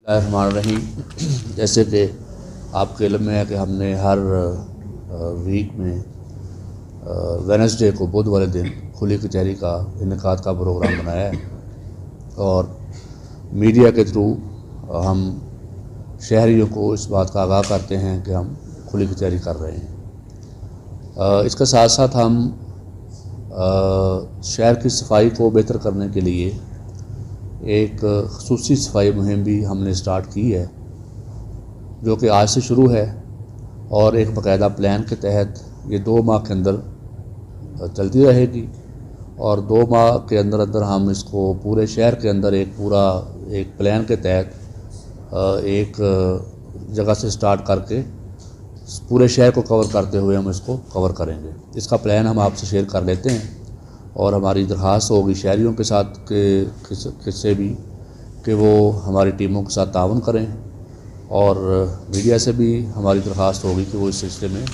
الرحمن الرحیم۔ جیسے کہ آپ کے علم میں ہے کہ ہم نے ہر ویک میں وینسڈے کو بدھ والے دن کھلی کچہری کا انعقاد کا پروگرام بنایا ہے، اور میڈیا کے تھرو ہم شہریوں کو اس بات کا آگاہ کرتے ہیں کہ ہم کھلی کچہری کر رہے ہیں۔ اس کے ساتھ ساتھ ہم شہر کی صفائی کو بہتر کرنے کے لیے ایک خصوصی صفائی مہم بھی ہم نے سٹارٹ کی ہے، جو کہ آج سے شروع ہے، اور ایک باقاعدہ پلان کے تحت یہ 2 ماہ کے اندر چلتی رہے گی، اور 2 ماہ کے اندر ہم اس کو پورے شہر کے اندر ایک پلان کے تحت ایک جگہ سے سٹارٹ کر کے پورے شہر کو کور کرتے ہوئے ہم اس کو کور کریں گے۔ اس کا پلان ہم آپ سے شیئر کر لیتے ہیں، اور ہماری درخواست ہوگی شہریوں کے ساتھ سے بھی کہ وہ ہماری ٹیموں کے ساتھ تعاون کریں، اور میڈیا سے بھی ہماری درخواست ہوگی کہ وہ اس سلسلے میں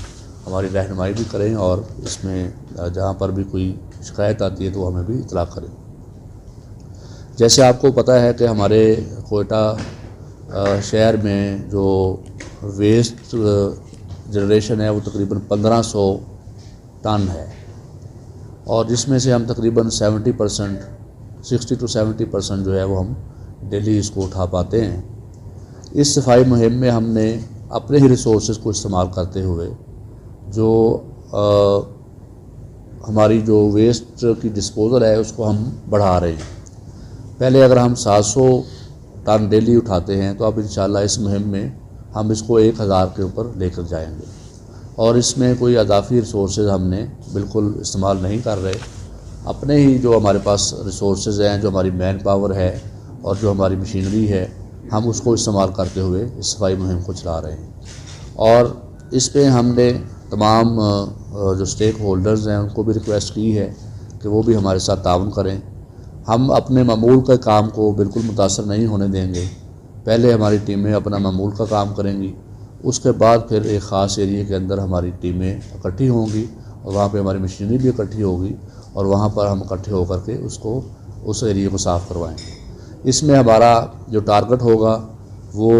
ہماری رہنمائی بھی کریں، اور اس میں جہاں پر بھی کوئی شکایت آتی ہے تو ہمیں بھی اطلاع کریں۔ جیسے آپ کو پتہ ہے کہ ہمارے کوئٹہ شہر میں جو ویسٹ جنریشن ہے وہ تقریباً 1500 ٹن ہے، اور جس میں سے ہم تقریباً 60 to 70% جو ہے وہ ہم ڈیلی اس کو اٹھا پاتے ہیں۔ اس صفائی مہم میں ہم نے اپنے ہی ریسورسز کو استعمال کرتے ہوئے جو ہماری جو ویسٹ کی ڈسپوزل ہے اس کو ہم بڑھا رہے ہیں۔ پہلے اگر ہم 700 ٹن ڈیلی اٹھاتے ہیں تو اب انشاءاللہ اس مہم میں ہم اس کو 1000 کے اوپر لے کر جائیں گے، اور اس میں کوئی اضافی ریسورسز ہم نے بالکل استعمال نہیں کر رہے۔ اپنے ہی جو ہمارے پاس ریسورسز ہیں، جو ہماری مین پاور ہے اور جو ہماری مشینری ہے، ہم اس کو استعمال کرتے ہوئے اس صفائی مہم کو چلا رہے ہیں۔ اور اس پہ ہم نے تمام جو سٹیک ہولڈرز ہیں ان کو بھی ریکویسٹ کی ہے کہ وہ بھی ہمارے ساتھ تعاون کریں۔ ہم اپنے معمول کے کام کو بالکل متاثر نہیں ہونے دیں گے۔ پہلے ہماری ٹیمیں اپنا معمول کا کام کریں گی، اس کے بعد پھر ایک خاص ایریے کے اندر ہماری ٹیمیں اکٹھی ہوں گی، اور وہاں پہ ہماری مشینری بھی اکٹھی ہوگی، اور وہاں پر ہم اکٹھے ہو کر کے اس ایریے کو صاف کروائیں گے۔ اس میں ہمارا جو ٹارگٹ ہوگا وہ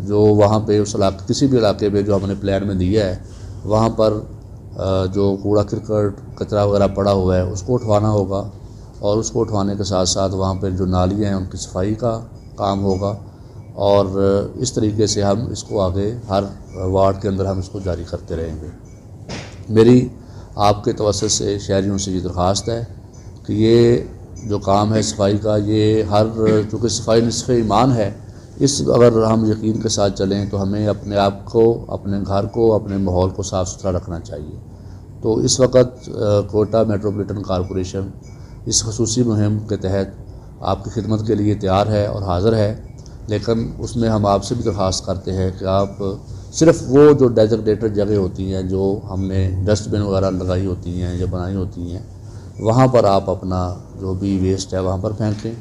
جو وہاں پہ کسی بھی علاقے پہ جو ہم نے پلان میں دیا ہے وہاں پر جو کوڑا کرکٹ کچرا وغیرہ پڑا ہوا ہے اس کو اٹھوانا ہوگا، اور اس کو اٹھوانے کے ساتھ ساتھ وہاں پہ جو نالیاں ہیں ان کی صفائی کا کام ہوگا، اور اس طریقے سے ہم اس کو آگے ہر وارڈ کے اندر ہم اس کو جاری کرتے رہیں گے۔ میری آپ کے توسط سے شہریوں سے یہ درخواست ہے کہ یہ جو کام ہے صفائی کا، یہ چونکہ صفائی نصف ایمان ہے، اگر ہم یقین کے ساتھ چلیں تو ہمیں اپنے آپ کو، اپنے گھر کو، اپنے ماحول کو صاف ستھرا رکھنا چاہیے۔ تو اس وقت کوئٹہ میٹروپولیٹن کارپوریشن اس خصوصی مہم کے تحت آپ کی خدمت کے لیے تیار ہے اور حاضر ہے، لیکن اس میں ہم آپ سے بھی درخواست کرتے ہیں کہ آپ صرف وہ جو ڈیزگنیٹڈ جگہ ہوتی ہیں جو ہم نے ڈسٹ بن وغیرہ لگائی ہوتی ہیں یا بنائی ہوتی ہیں، وہاں پر آپ اپنا جو بھی ویسٹ ہے وہاں پر پھینکیں،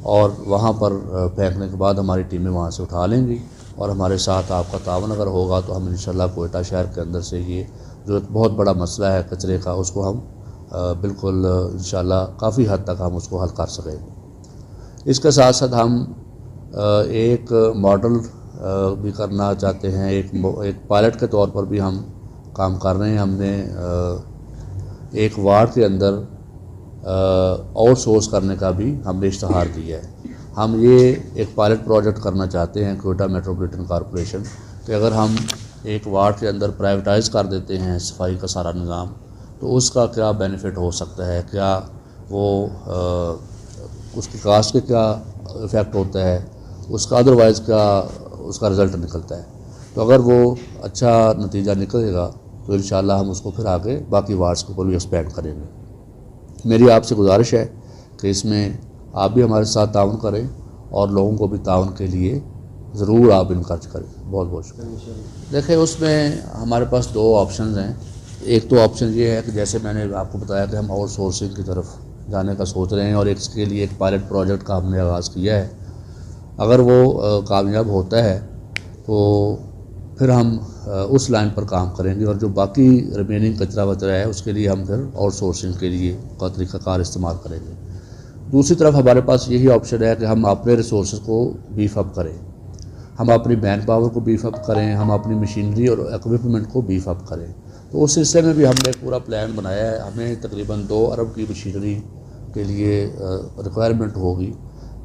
اور وہاں پر پھینکنے کے بعد ہماری ٹیمیں وہاں سے اٹھا لیں گی، اور ہمارے ساتھ آپ کا تعاون اگر ہوگا تو ہم انشاءاللہ کوئٹہ شہر کے اندر سے یہ جو ایک بہت بڑا مسئلہ ہے کچرے کا، اس کو ہم بالکل انشاءاللہ کافی حد تک ہم اس کو حل کر سکیں گے۔ اس کے ساتھ ساتھ ہم ایک ماڈل بھی کرنا چاہتے ہیں، ایک پائلٹ کے طور پر بھی ہم کام کر رہے ہیں۔ ہم نے ایک وارڈ کے اندر آؤٹ سورس کرنے کا بھی ہم نے اشتہار دیا ہے۔ ہم یہ ایک پائلٹ پروجیکٹ کرنا چاہتے ہیں کوئٹہ میٹروپولیٹن کارپوریشن کہ اگر ہم ایک وارڈ کے اندر پرائیویٹائز کر دیتے ہیں صفائی کا سارا نظام، تو اس کا کیا بینیفٹ ہو سکتا ہے، کیا وہ اس کی کاسٹ کے کیا ایفیکٹ ہوتا ہے، اس کا ادروائز کیا اس کا رزلٹ نکلتا ہے۔ تو اگر وہ اچھا نتیجہ نکلے گا تو انشاءاللہ ہم اس کو پھر آگے باقی وارڈز کے اوپر بھی ایکسپینڈ کریں گے۔ میری آپ سے گزارش ہے کہ اس میں آپ بھی ہمارے ساتھ تعاون کریں، اور لوگوں کو بھی تعاون کے لیے ضرور آپ انکرج کریں۔ بہت بہت شکریہ۔ دیکھیں، اس میں ہمارے پاس 2 آپشنز ہیں۔ ایک تو آپشن یہ ہے کہ جیسے میں نے آپ کو بتایا کہ ہم آؤٹ سورسنگ کی طرف جانے کا سوچ رہے ہیں، اور اس کے لیے ایک پائلٹ پروجیکٹ کا ہم نے آغاز کیا ہے۔ اگر وہ کامیاب ہوتا ہے تو پھر ہم اس لائن پر کام کریں گے، اور جو باقی ریمیننگ کچرا وچرا ہے اس کے لیے ہم پھر آؤٹ سورسنگ کے لیے کا طریقہ کار استعمال کریں گے۔ دوسری طرف ہمارے پاس یہی آپشن ہے کہ ہم اپنے ریسورسز کو بیف اپ کریں، ہم اپنی مین پاور کو بیف اپ کریں، ہم اپنی مشینری اور ایکوپمنٹ کو بیف اپ کریں۔ تو اس سلسلے میں بھی ہم نے ایک پورا پلان بنایا ہے۔ ہمیں تقریباً 2 ارب کی مشینری کے لیے ریکوائرمنٹ ہوگی،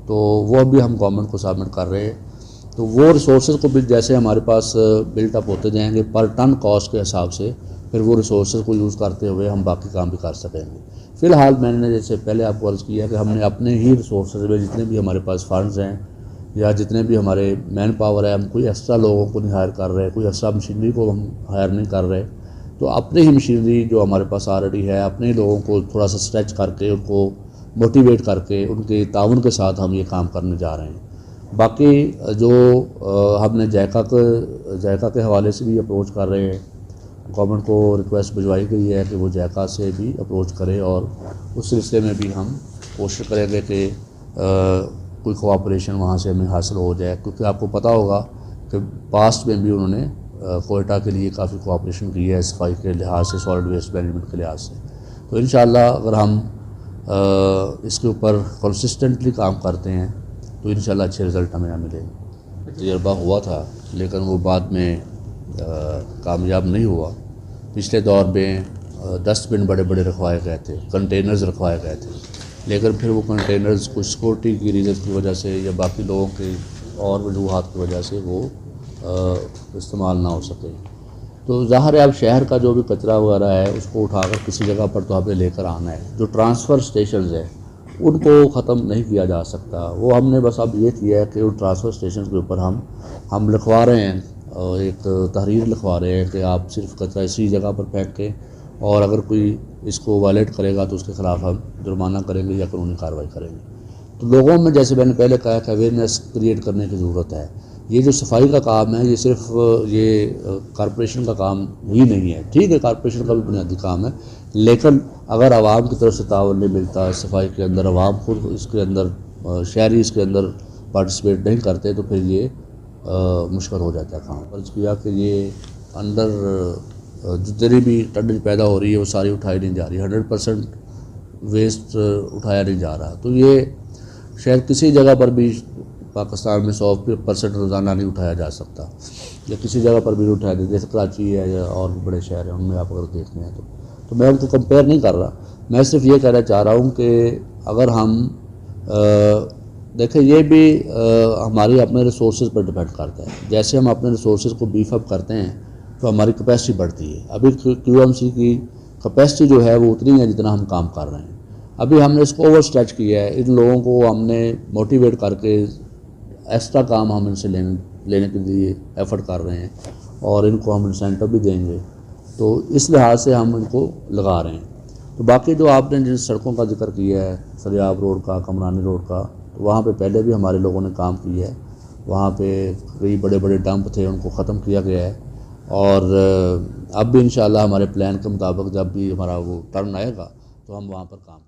تو وہ بھی ہم گورنمنٹ کو سبمٹ کر رہے ہیں۔ تو وہ ریسورسز کو بھی جیسے ہمارے پاس بلٹ اپ ہوتے جائیں گے پر ٹن کاسٹ کے حساب سے، پھر وہ ریسورسز کو یوز کرتے ہوئے ہم باقی کام بھی کر سکیں گے۔ فی الحال میں نے جیسے پہلے آپ کو عرض کیا کہ ہم نے اپنے ہی ریسورسز میں جتنے بھی ہمارے پاس فنڈز ہیں یا جتنے بھی ہمارے مین پاور ہے، ہم کوئی ایکسٹرا لوگوں کو نہیں ہائر کر رہے، کوئی ایکسٹرا مشینری کو ہم ہائر نہیں کر رہے، تو اپنے ہی مشینری جو ہمارے پاس آلریڈی ہے، اپنے ہی لوگوں کو تھوڑا سا اسٹریچ کر کے ان کو موٹیویٹ کر کے ان کے تعاون کے ساتھ ہم یہ کام کرنے جا رہے ہیں۔ باقی جو ہم نے جائکا کے حوالے سے بھی اپروچ کر رہے ہیں، گورنمنٹ کو ریکویسٹ بھجوائی گئی ہے کہ وہ جائکا سے بھی اپروچ کرے، اور اس سلسلے میں بھی ہم کوشش کریں گے کہ کوئی کوآپریشن وہاں سے ہمیں حاصل ہو جائے، کیونکہ آپ کو پتہ ہوگا کہ پاسٹ میں بھی انہوں نے کوئٹہ کے لیے کافی کوآپریشن کی ہے صفائی کے لحاظ سے، سالڈ ویسٹ مینجمنٹ کے لحاظ سے۔ تو انشاءاللہ اگر ہم اس کے اوپر کنسسٹنٹلی کام کرتے ہیں تو انشاءاللہ اچھے رزلٹ ہمیں ملیں گے۔ تجربہ ہوا تھا لیکن وہ بعد میں کامیاب نہیں ہوا۔ پچھلے دور میں ڈسٹ بن بڑے بڑے رکھوائے گئے تھے، کنٹینرز رکھوائے گئے تھے، لیکن پھر وہ کنٹینرز کچھ سیکورٹی کی ریزن کی وجہ سے یا باقی لوگوں کے اور وجوہات کی وجہ سے وہ استعمال نہ ہو سکے۔ تو ظاہر ہے اب شہر کا جو بھی کچرا وغیرہ ہے اس کو اٹھا کر کسی جگہ پر تو ہمیں لے کر آنا ہے۔ جو ٹرانسفر سٹیشنز ہیں ان کو ختم نہیں کیا جا سکتا، وہ ہم نے بس اب یہ کیا ہے کہ ان ٹرانسفر سٹیشنز کے اوپر ہم لکھوا رہے ہیں، ایک تحریر لکھوا رہے ہیں کہ آپ صرف کچرا اسی جگہ پر پھینکیں، اور اگر کوئی اس کو وائلیٹ کرے گا تو اس کے خلاف ہم جرمانہ کریں گے یا قانونی کارروائی کریں گے۔ تو لوگوں میں جیسے میں نے پہلے کہا کہ اویئرنیس کریٹ کرنے کی ضرورت ہے۔ یہ جو صفائی کا کام ہے یہ صرف یہ کارپوریشن کا کام ہی نہیں ہے، ٹھیک ہے کارپوریشن کا بھی بنیادی کام ہے، لیکن اگر عوام کی طرف سے تعاون نہیں ملتا صفائی کے اندر، عوام خود اس کے اندر، شہری اس کے اندر پارٹیسپیٹ نہیں کرتے، تو پھر یہ مشکل ہو جاتا ہے کام۔ عرض کیا کہ یہ اندر جتنی بھی ٹنڈج پیدا ہو رہی ہے وہ ساری اٹھائی نہیں جا رہی، 100% ویسٹ اٹھایا نہیں جا رہا۔ تو یہ شاید کسی جگہ پر بھی پاکستان میں 100% روزانہ نہیں اٹھایا جا سکتا، یا کسی جگہ پر بھی نہیں اٹھایا جاتا، جیسے کراچی ہے یا اور بھی بڑے شہر ہیں ان میں آپ اگر دیکھتے ہیں تو میں ان کو کمپیئر نہیں کر رہا، میں صرف یہ کہنا چاہ رہا ہوں کہ اگر ہم دیکھیں یہ بھی ہماری اپنے ریسورسز پر ڈیپینڈ کرتا ہے۔ جیسے ہم اپنے ریسورسز کو بیف اپ کرتے ہیں تو ہماری کیپیسٹی بڑھتی ہے۔ ابھی کیو ایم سی کی کیپیسٹی جو ہے وہ اتنی ہے جتنا ہم کام کر رہے ہیں، ابھی ہم نے اس کو اوور اسٹریچ کیا ہے۔ ان لوگوں کو ہم نے موٹیویٹ کر کے ایکسٹرا کام ہم ان سے لینے کے لیے ایفرٹ کر رہے ہیں، اور ان کو ہم انسینٹو بھی دیں گے، تو اس لحاظ سے ہم ان کو لگا رہے ہیں۔ تو باقی جو آپ نے جن سڑکوں کا ذکر کیا ہے، سریاب روڈ کا، کمرانی روڈ کا، تو وہاں پہ پہلے بھی ہمارے لوگوں نے کام کیا ہے، وہاں پہ کئی بڑے بڑے ڈمپ تھے ان کو ختم کیا گیا ہے، اور اب بھی انشاءاللہ ہمارے پلان کے مطابق جب بھی ہمارا وہ ٹرن آئے گا تو ہم وہاں پر کام